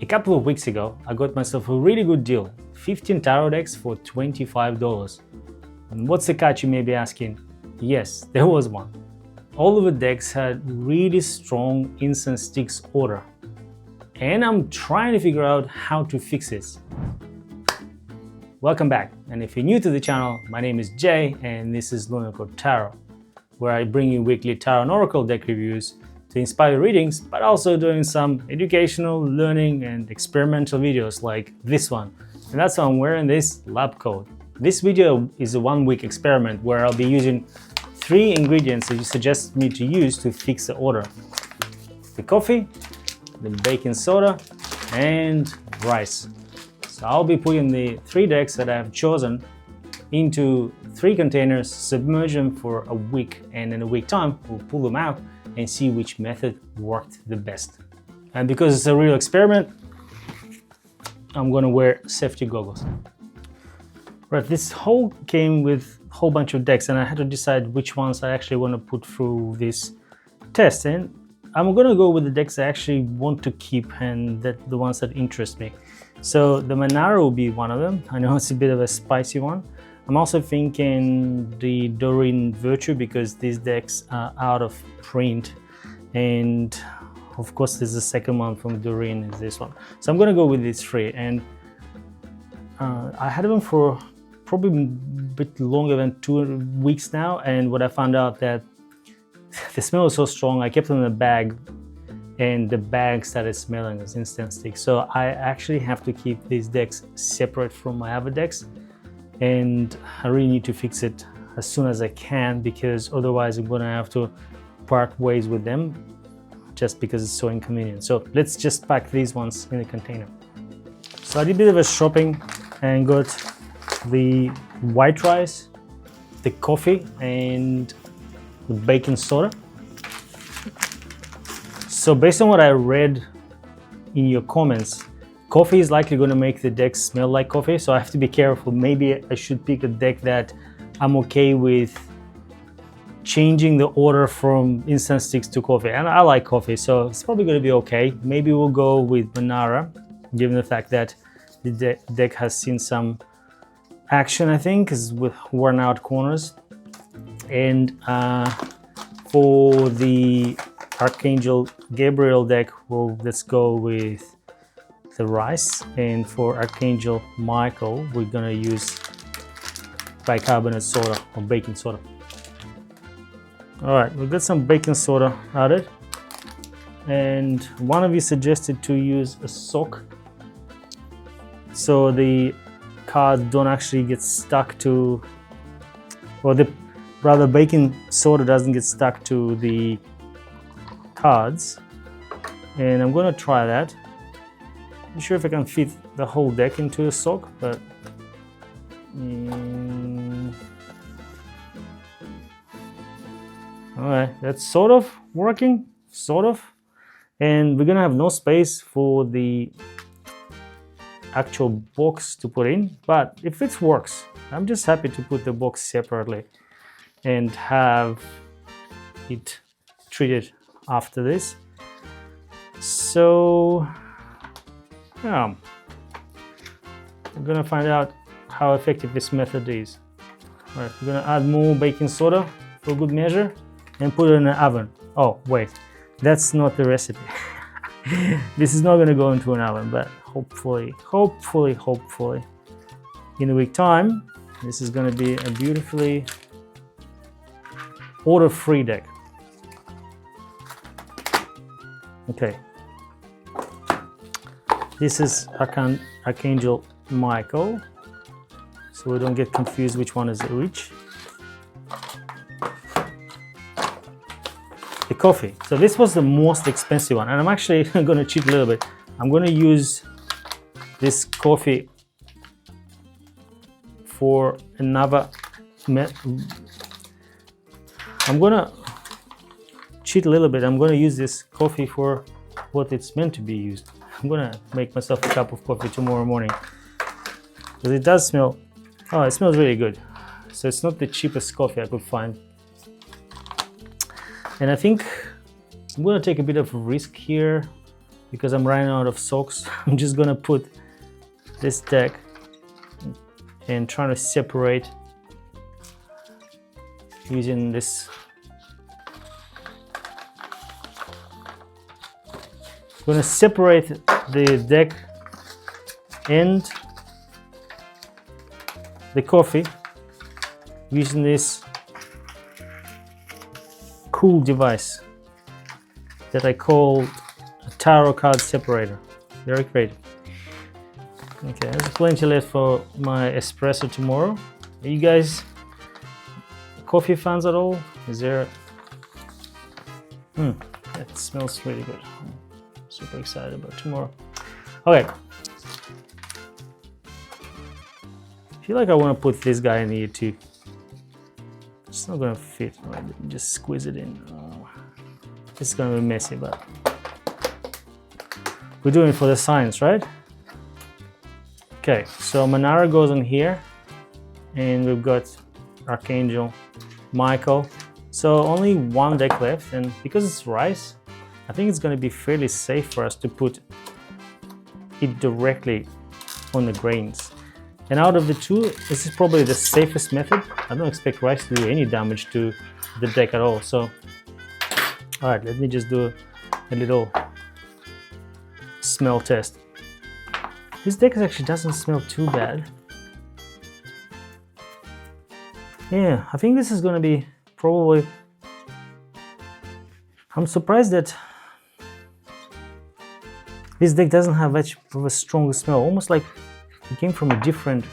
A couple of weeks ago, I got myself a really good deal, 15 tarot decks for $25. And what's the catch, you may be asking? Yes, there was one. All of the decks had really strong incense sticks odor. And I'm trying to figure out how to fix this. Welcome back, and if you're new to the channel, my name is Jay and this is Lunacle Tarot, where I bring you weekly tarot and oracle deck reviews to inspire readings, but also doing some educational, learning and experimental videos like this one. And that's why I'm wearing this lab coat. This video is a 1-week experiment where I'll be using 3 ingredients that you suggest me to use to fix the odor: the coffee, the baking soda and rice. So I'll be putting the 3 decks that I have chosen into 3 containers, submerge them for a week, and in a week time we'll pull them out and see which method worked the best. And because it's a real experiment, I'm gonna wear safety goggles. Right, this whole came with a whole bunch of decks and I had to decide which ones I actually want to put through this test, and I'm gonna go with the decks I actually want to keep and the ones that interest me. So the Manara will be one of them. I know it's a bit of a spicy one. I'm also thinking the Doreen Virtue, because these decks are out of print, and of course there's the second one from Doreen, is this one. So I'm gonna go with these 3, and I had them for probably a bit longer than 2 weeks now, and what I found out that the smell was so strong, I kept them in a bag and the bag started smelling as incense sticks. So I actually have to keep these decks separate from my other decks, and I really need to fix it as soon as I can, because otherwise I'm gonna have to part ways with them just because it's so inconvenient. So let's just pack these ones in a container. So I did a bit of a shopping and got the white rice, the coffee and the baking soda. So based on what I read in your comments, coffee is likely going to make the deck smell like coffee, so I have to be careful. Maybe I should pick a deck that I'm okay with changing the order from incense sticks to coffee. And I like coffee, so it's probably going to be okay. Maybe we'll go with Manara, given the fact that the deck has seen some action, I think, is with worn out corners. And for the Archangel Gabriel deck, well, let's go with the rice, and for Archangel Michael we're gonna use bicarbonate soda or baking soda. All right, we've got some baking soda added, and one of you suggested to use a sock so the cards don't actually get stuck to, or rather baking soda doesn't get stuck to the cards, and I'm gonna try that. Not sure if I can fit the whole deck into a sock, but all right, that's sort of working, sort of. And we're gonna have no space for the actual box to put in, but if it works, I'm just happy to put the box separately and have it treated after this. So yeah, we're gonna find out how effective this method is. All right, we're gonna add more baking soda for good measure and put it in the oven. Oh wait, that's not the recipe. This is not gonna go into an oven, but hopefully in a week time this is gonna be a beautifully odor-free deck. Okay, this is Archangel Michael, so we don't get confused which one is which. The coffee, so this was the most expensive one, and I'm actually going to cheat a little bit. I'm going to use this coffee for another I'm going to cheat a little bit. I'm going to use this coffee for what it's meant to be used. I'm going to make myself a cup of coffee tomorrow morning, because it does smell, oh, it smells really good. So it's not the cheapest coffee I could find. And I think I'm going to take a bit of a risk here because I'm running out of socks, I'm just gonna put this deck and trying to separate using this. I'm gonna separate the deck and the coffee using this cool device that I call a tarot card separator. Very creative. Okay, there's plenty left for my espresso tomorrow. Are you guys coffee fans at all? Is there? It smells really good. I'm super excited about tomorrow. Okay. I feel like I want to put this guy in here too. It's not gonna fit. All right, let me just squeeze it in. This is gonna be messy, but we're doing it for the science, right? Okay, so Manara goes on here, and we've got Archangel Michael. So only one deck left, and because it's rice, I think it's gonna be fairly safe for us to put it directly on the grains. And out of the two, this is probably the safest method. I don't expect rice to do any damage to the deck at all. So, all right, let me just do a little smell test. This deck actually doesn't smell too bad. Yeah, I think this is gonna be probably, I'm surprised that this deck doesn't have much of a strong smell, almost like it came from a different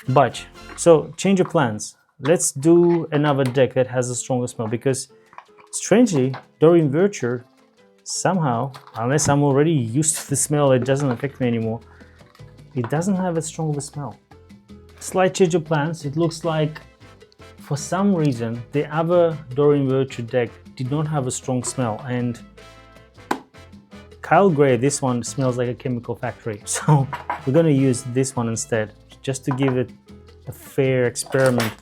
batch. So change your plans. Let's do another deck that has a stronger smell, because strangely, Doreen Virtue somehow, unless I'm already used to the smell, it doesn't affect me anymore. It doesn't have a strong of a smell. Slight change of plans. It looks like for some reason the other Doreen Virtue deck did not have a strong smell, and Kyle Gray, this one smells like a chemical factory. So we're gonna use this one instead, just to give it a fair experiment.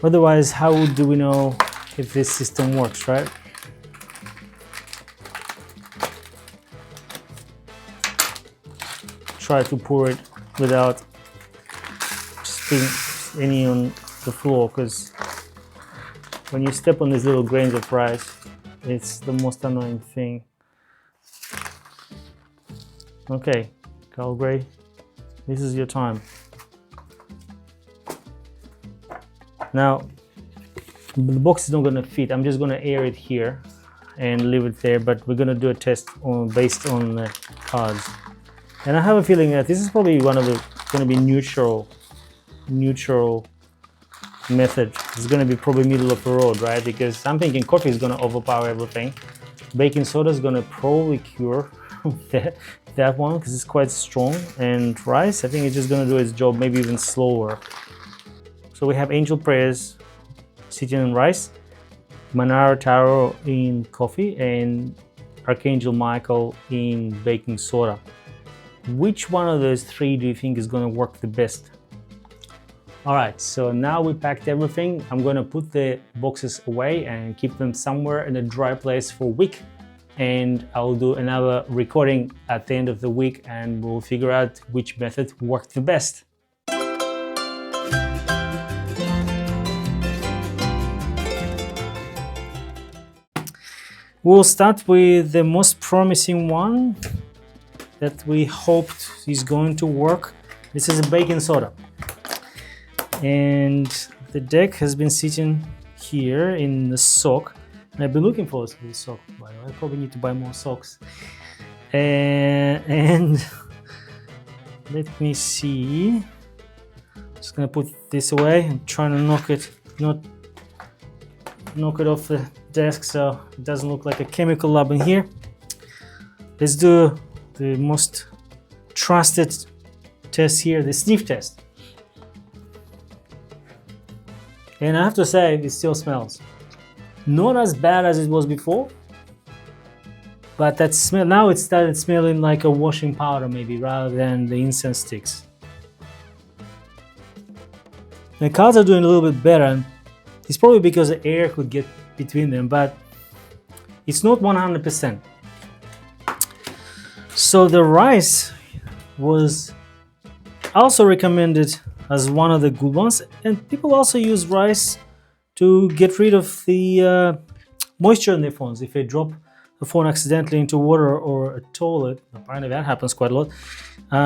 Otherwise, how do we know if this system works, right? Try to pour it without spilling any on the floor, because when you step on these little grains of rice, it's the most annoying thing. Okay, Kyle Gray, this is your time. Now, the box is not gonna fit. I'm just gonna air it here and leave it there, but we're gonna do a test based on the cards. And I have a feeling that this is probably one of the gonna be neutral method. It's gonna be probably middle of the road, right? Because I'm thinking coffee is gonna overpower everything. Baking soda is gonna probably cure that one because it's quite strong, and rice, I think it's just gonna do its job, maybe even slower. So we have Angel Prayers sitting in rice, Manara Tarot in coffee, and Archangel Michael in baking soda. Which one of those three do you think is gonna work the best? All right, so now we packed everything. I'm gonna put the boxes away and keep them somewhere in a dry place for a week. And I'll do another recording at the end of the week, and we'll figure out which method worked the best. We'll start with the most promising one that we hoped is going to work. This is a baking soda. And the deck has been sitting here in the sock. And I've been looking for this sock, by the way. I probably need to buy more socks. And let me see. Just gonna put this away. I'm trying to knock it off the desk so it doesn't look like a chemical lab in here. Let's do the most trusted test here, the sniff test. And I have to say, it still smells. Not as bad as it was before, but that smell, now it started smelling like a washing powder maybe, rather than the incense sticks. The cards are doing a little bit better, and it's probably because the air could get between them, but it's not 100%. So the rice was also recommended as one of the good ones, and people also use rice to get rid of the moisture in their phones. If they drop the phone accidentally into water or a toilet, apparently that happens quite a lot,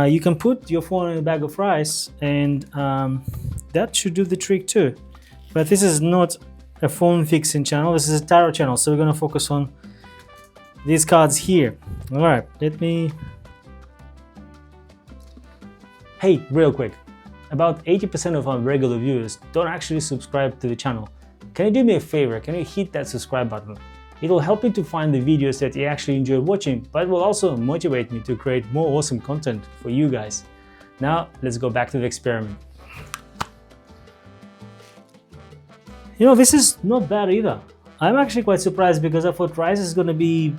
you can put your phone in a bag of rice, and that should do the trick too. But this is not a phone fixing channel, this is a tarot channel, so we're going to focus on these cards here. All right, let me... Hey, real quick, about 80% of our regular viewers don't actually subscribe to the channel. Can you do me a favor? Can you hit that subscribe button? It will help me to find the videos that you actually enjoy watching, but it will also motivate me to create more awesome content for you guys. Now, let's go back to the experiment. You know, this is not bad either. I'm actually quite surprised because I thought rice is going to be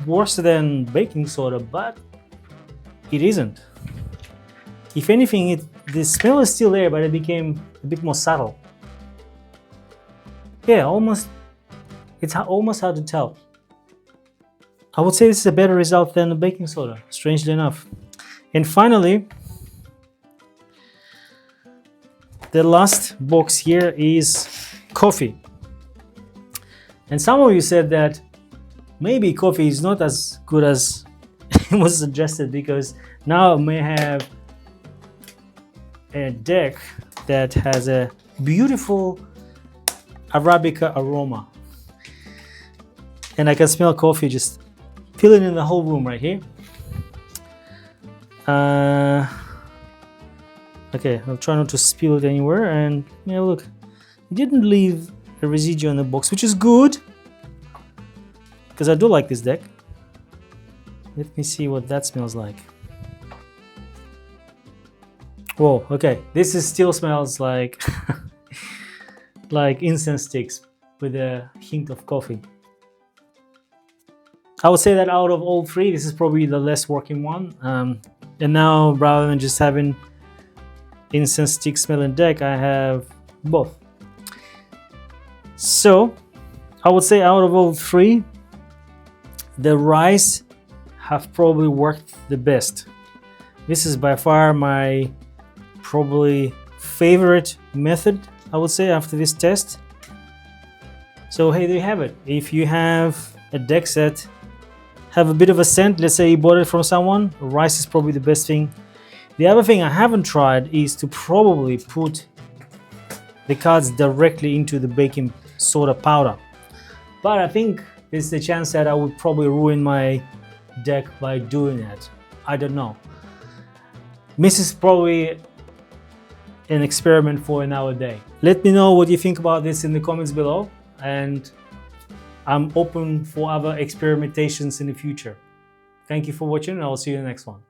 worse than baking soda, but it isn't. If anything, the smell is still there, but it became a bit more subtle. Yeah, it's almost hard to tell. I would say this is a better result than the baking soda, strangely enough. And finally, the last box here is coffee. And some of you said that maybe coffee is not as good as it was suggested, because now I may have a deck that has a beautiful Arabica aroma. And I can smell coffee just filling in the whole room right here. Okay, I'll try not to spill it anywhere, and yeah, look, it didn't leave a residue on the box, which is good, because I do like this deck. Let me see what that smells like. Whoa, okay, this still smells like like incense sticks with a hint of coffee. I would say that out of all three, this is probably the less working one. And now, rather than just having incense stick smelling deck, I have both. So I would say out of all three, the rice have probably worked the best. This is by far my probably favorite method, I would say, after this test. So hey, there you have it. If you have a deck set, have a bit of a scent, let's say you bought it from someone, rice is probably the best thing. The other thing I haven't tried is to probably put the cards directly into the baking soda powder. But I think there's a chance that I would probably ruin my deck by doing that. I don't know. This is probably an experiment for another day. Let me know what you think about this in the comments below, and I'm open for other experimentations in the future. Thank you for watching, and I'll see you in the next one.